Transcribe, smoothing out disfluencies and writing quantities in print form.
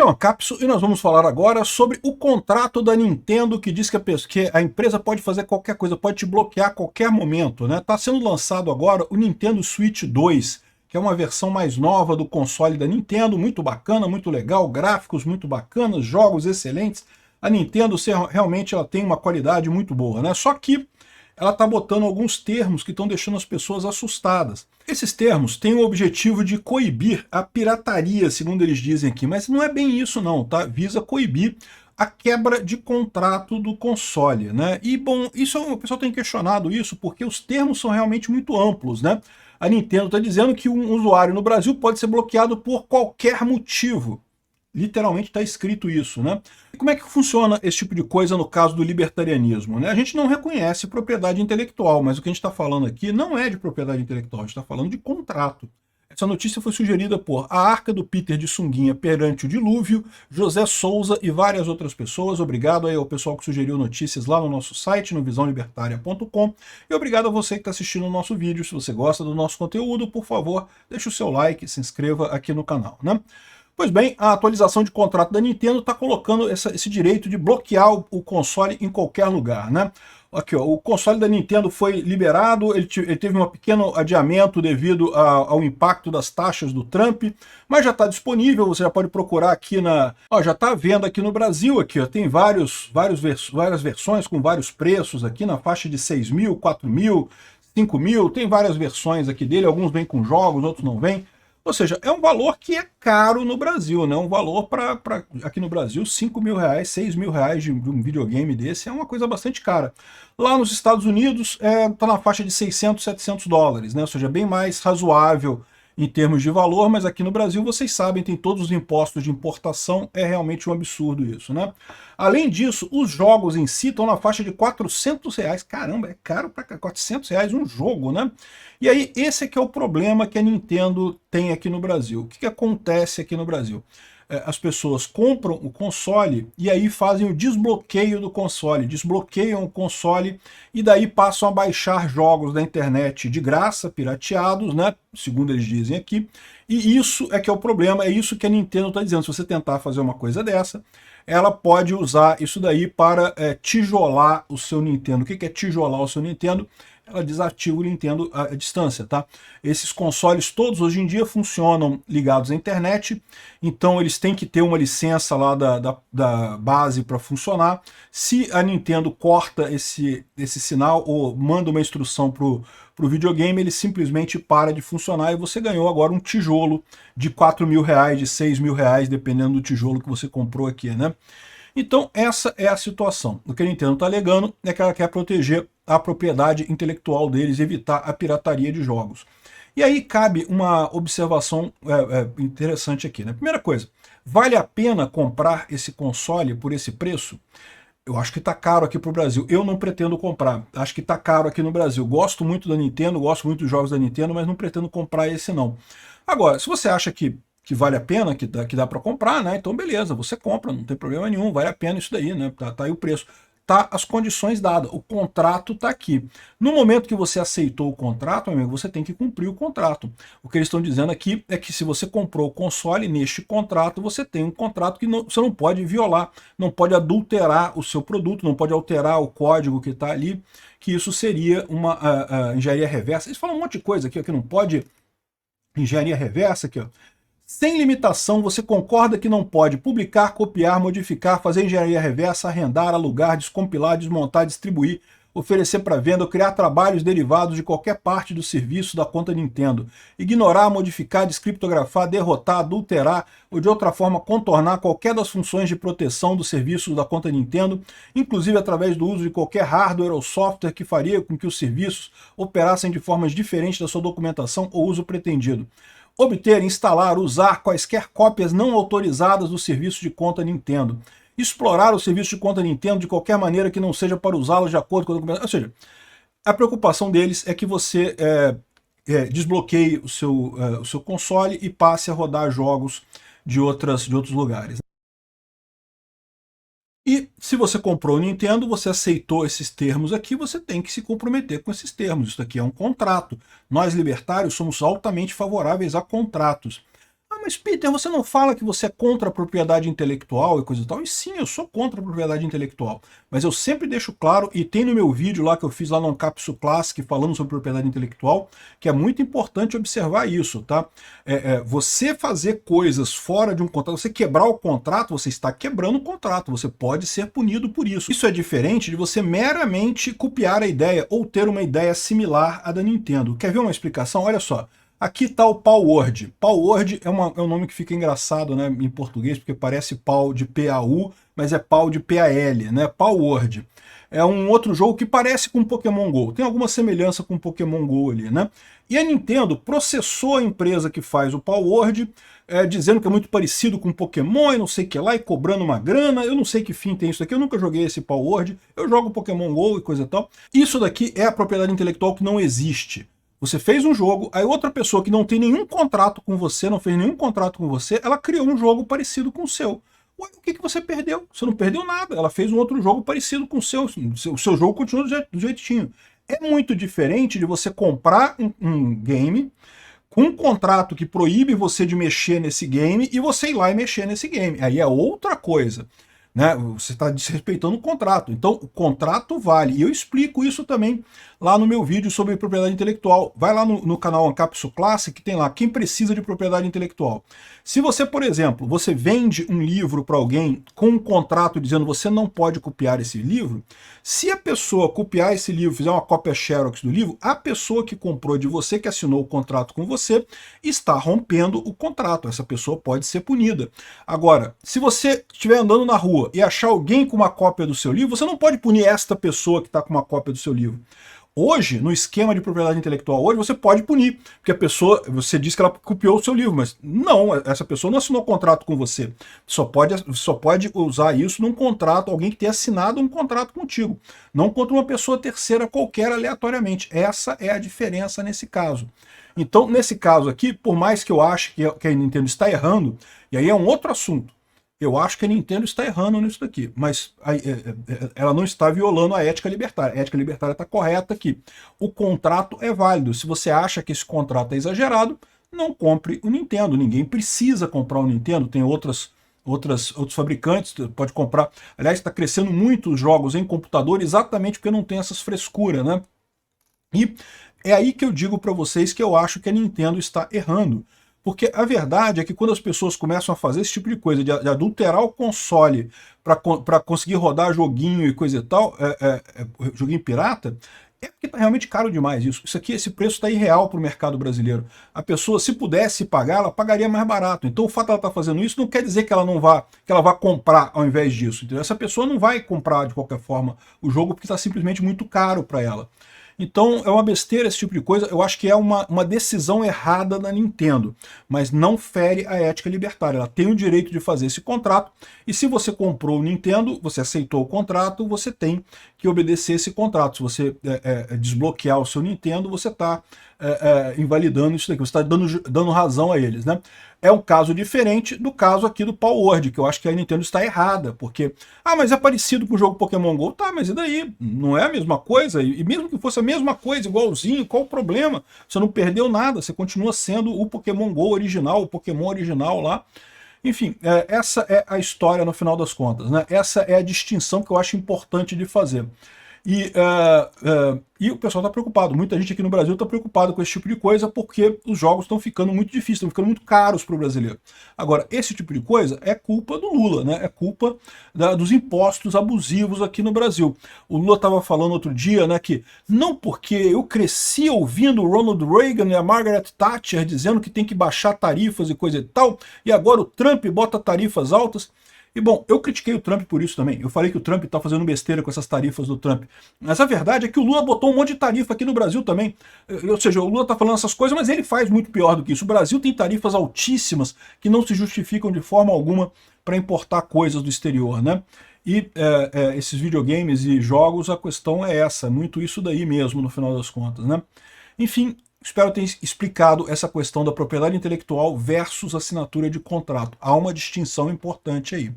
é uma Capsule e nós vamos falar agora sobre o contrato da Nintendo que diz que a empresa pode fazer qualquer coisa, pode te bloquear a qualquer momento, né? Está sendo lançado agora o Nintendo Switch 2, que é uma versão mais nova do console da Nintendo, muito bacana, muito legal, gráficos muito bacanas, jogos excelentes. A Nintendo realmente ela tem uma qualidade muito boa, né? Só que ela está botando alguns termos que estão deixando as pessoas assustadas. Esses termos têm o objetivo de coibir a pirataria, segundo eles dizem aqui, mas não é bem isso não, tá? Visa coibir a quebra de contrato do console, né? E, bom, o pessoal tem questionado isso porque os termos são realmente muito amplos, né? A Nintendo está dizendo que um usuário no Brasil pode ser bloqueado por qualquer motivo. Literalmente está escrito isso, né? E como é que funciona esse tipo de coisa no caso do libertarianismo, né? A gente não reconhece propriedade intelectual, mas o que a gente está falando aqui não é de propriedade intelectual, a gente está falando de contrato. Essa notícia foi sugerida por A Arca do Peter de Sunguinha Perante o Dilúvio, José Souza e várias outras pessoas. Obrigado aí ao pessoal que sugeriu notícias lá no nosso site, no visãolibertaria.com. E obrigado a você que está assistindo o nosso vídeo. Se você gosta do nosso conteúdo, por favor, deixe o seu like, se inscreva aqui no canal, né? Pois bem, a atualização de contrato da Nintendo está colocando esse direito de bloquear o console em qualquer lugar, né? Aqui, ó, o console da Nintendo foi liberado, ele teve um pequeno adiamento devido ao impacto das taxas do Trump, mas já está disponível, você já pode procurar aqui na... Ó, já está à venda aqui no Brasil, aqui, ó, tem várias versões com vários preços aqui, na faixa de 6 mil, 4 mil, 5 mil, tem várias versões aqui dele, alguns vêm com jogos, outros não vêm. Ou seja, é um valor que é caro no Brasil, né? Um valor para aqui no Brasil, 5 mil reais, 6 mil reais de um videogame desse é uma coisa bastante cara. Lá nos Estados Unidos está na faixa de 600, 700 dólares, né? Ou seja, bem mais razoável em termos de valor, mas aqui no Brasil, vocês sabem, tem todos os impostos de importação, é realmente um absurdo isso, né? Além disso, os jogos em si estão na faixa de 400 reais. Caramba, é caro para 400 reais um jogo, né? E aí, esse aqui é o problema que a Nintendo tem aqui no Brasil. O que acontece aqui no Brasil? As pessoas compram o console e aí fazem o desbloqueio do console, desbloqueiam o console e daí passam a baixar jogos da internet de graça, pirateados, né? Segundo eles dizem aqui. E isso é que é o problema, é isso que a Nintendo está dizendo. Se você tentar fazer uma coisa dessa, ela pode usar isso daí para tijolar o seu Nintendo. O que é tijolar o seu Nintendo? Ela desativa o Nintendo à distância, tá? Esses consoles todos hoje em dia funcionam ligados à internet, então eles têm que ter uma licença lá da base para funcionar. Se a Nintendo corta esse sinal ou manda uma instrução para o videogame, ele simplesmente para de funcionar e você ganhou agora um tijolo de 4 mil reais, de 6 mil reais, dependendo do tijolo que você comprou aqui, né? Então essa é a situação. O que a Nintendo está alegando é que ela quer proteger a propriedade intelectual deles, evitar a pirataria de jogos. E aí cabe uma observação interessante aqui, né? Primeira coisa, vale a pena comprar esse console por esse preço? Eu acho que está caro aqui para o Brasil. Eu não pretendo comprar. Acho que está caro aqui no Brasil. Gosto muito da Nintendo, gosto muito dos jogos da Nintendo, mas não pretendo comprar esse não. Agora, se você acha que vale a pena, que dá para comprar, né? Então beleza, você compra, não tem problema nenhum, vale a pena isso daí, né? Tá aí o preço. Tá as condições dadas, o contrato tá aqui. No momento que você aceitou o contrato, meu amigo, você tem que cumprir o contrato. O que eles estão dizendo aqui é que se você comprou o console, neste contrato você tem um contrato que você não pode violar, não pode adulterar o seu produto, não pode alterar o código que está ali, que isso seria uma engenharia reversa. Eles falam um monte de coisa aqui, ó, que não pode engenharia reversa, aqui, ó. Sem limitação, você concorda que não pode publicar, copiar, modificar, fazer engenharia reversa, arrendar, alugar, descompilar, desmontar, distribuir, oferecer para venda ou criar trabalhos derivados de qualquer parte do serviço da conta Nintendo, ignorar, modificar, descriptografar, derrotar, adulterar ou de outra forma contornar qualquer das funções de proteção do serviço da conta Nintendo, inclusive através do uso de qualquer hardware ou software que faria com que os serviços operassem de formas diferentes da sua documentação ou uso pretendido. Obter, instalar, usar quaisquer cópias não autorizadas do serviço de conta Nintendo. Explorar o serviço de conta Nintendo de qualquer maneira que não seja para usá-lo de acordo com a documentação. Ou seja, a preocupação deles é que você desbloqueie o seu console e passe a rodar jogos de outros lugares. E se você comprou o Nintendo, você aceitou esses termos aqui, você tem que se comprometer com esses termos. Isso aqui é um contrato. Nós, libertários, somos altamente favoráveis a contratos. mas Peter, você não fala que você é contra a propriedade intelectual e coisa e tal? E sim, eu sou contra a propriedade intelectual. Mas eu sempre deixo claro, e tem no meu vídeo lá que eu fiz lá no Ancapsu Classic falando sobre propriedade intelectual, que é muito importante observar isso, tá? Você fazer coisas fora de um contrato, você quebrar o contrato, você está quebrando o contrato, você pode ser punido por isso. Isso é diferente de você meramente copiar a ideia ou ter uma ideia similar à da Nintendo. Quer ver uma explicação? Olha só. Aqui está o Palworld. Palworld é um nome que fica engraçado, né, em português, porque parece pau de P-A-U, mas é pau de P-A-L, né? Palworld. É um outro jogo que parece com Pokémon GO. Tem alguma semelhança com Pokémon GO ali, né? E a Nintendo processou a empresa que faz o Palworld, dizendo que é muito parecido com Pokémon e não sei o que lá, e cobrando uma grana. Eu não sei que fim tem isso daqui, eu nunca joguei esse Palworld. Eu jogo Pokémon GO e coisa e tal. Isso daqui é a propriedade intelectual que não existe. Você fez um jogo, aí outra pessoa que não tem nenhum contrato com você, não fez nenhum contrato com você, ela criou um jogo parecido com o seu. Ué, o que você perdeu? Você não perdeu nada, ela fez um outro jogo parecido com o seu jogo continua do jeitinho. É muito diferente de você comprar um game com um contrato que proíbe você de mexer nesse game e você ir lá e mexer nesse game. Aí é outra coisa. Né? Você está desrespeitando o contrato. Então, o contrato vale. E eu explico isso também lá no meu vídeo sobre propriedade intelectual. Vai lá no canal Ancapsu Classic, que tem lá quem precisa de propriedade intelectual. Se você, por exemplo, você vende um livro para alguém com um contrato dizendo você não pode copiar esse livro, se a pessoa copiar esse livro, fizer uma cópia Xerox do livro, a pessoa que comprou de você, que assinou o contrato com você, está rompendo o contrato. Essa pessoa pode ser punida. Agora, se você estiver andando na rua e achar alguém com uma cópia do seu livro, você não pode punir esta pessoa que está com uma cópia do seu livro. Hoje, no esquema de propriedade intelectual, hoje você pode punir, porque a pessoa, você diz que ela copiou o seu livro, mas não, essa pessoa não assinou contrato com você. Só pode usar isso num contrato, alguém que tenha assinado um contrato contigo, não contra uma pessoa terceira qualquer aleatoriamente. Essa é a diferença nesse caso. Então, nesse caso aqui, por mais que eu ache que a Nintendo está errando, e aí é um outro assunto, eu acho que a Nintendo está errando nisso daqui, mas ela não está violando a ética libertária. A ética libertária está correta aqui. O contrato é válido. Se você acha que esse contrato é exagerado, não compre o Nintendo. Ninguém precisa comprar o Nintendo. Tem outros fabricantes, pode comprar. Aliás, está crescendo muito os jogos em computador exatamente porque não tem essas frescuras, né? E é aí que eu digo para vocês que eu acho que a Nintendo está errando. Porque a verdade é que quando as pessoas começam a fazer esse tipo de coisa, de adulterar o console para conseguir rodar joguinho e coisa e tal, joguinho pirata, é porque está realmente caro demais isso. Isso aqui, esse preço está irreal para o mercado brasileiro. A pessoa, se pudesse pagar, ela pagaria mais barato. Então o fato de ela estar fazendo isso não quer dizer que ela vá comprar ao invés disso. Entendeu? Essa pessoa não vai comprar de qualquer forma o jogo porque está simplesmente muito caro para ela. Então é uma besteira esse tipo de coisa, eu acho que é uma decisão errada da Nintendo, mas não fere a ética libertária, ela tem o direito de fazer esse contrato, e se você comprou o Nintendo, você aceitou o contrato, você tem que obedecer esse contrato. Se você desbloquear o seu Nintendo, você está invalidando isso daqui, você está dando razão a eles, né? É um caso diferente do caso aqui do Palworld, que eu acho que a Nintendo está errada, porque, mas é parecido com o jogo Pokémon GO. Tá, mas e daí? Não é a mesma coisa? E mesmo que fosse a mesma coisa, igualzinho, qual o problema? Você não perdeu nada, você continua sendo o Pokémon GO original, o Pokémon original lá. Enfim, essa é a história no final das contas, né? Essa é a distinção que eu acho importante de fazer. E o pessoal está preocupado, muita gente aqui no Brasil está preocupado com esse tipo de coisa porque os jogos estão ficando muito difíceis, estão ficando muito caros para o brasileiro. Agora, esse tipo de coisa é culpa do Lula, né? É culpa dos impostos abusivos aqui no Brasil. O Lula estava falando outro dia, né, que não porque eu cresci ouvindo o Ronald Reagan e a Margaret Thatcher dizendo que tem que baixar tarifas e coisa e tal, e agora o Trump bota tarifas altas. E bom, eu critiquei o Trump por isso também. Eu falei que o Trump está fazendo besteira com essas tarifas do Trump. Mas a verdade é que o Lula botou um monte de tarifa aqui no Brasil também. Ou seja, o Lula está falando essas coisas, mas ele faz muito pior do que isso. O Brasil tem tarifas altíssimas que não se justificam de forma alguma para importar coisas do exterior, né? E esses videogames e jogos, a questão é essa, muito isso daí mesmo, no final das contas, né? Enfim, espero ter explicado essa questão da propriedade intelectual versus assinatura de contrato. Há uma distinção importante aí.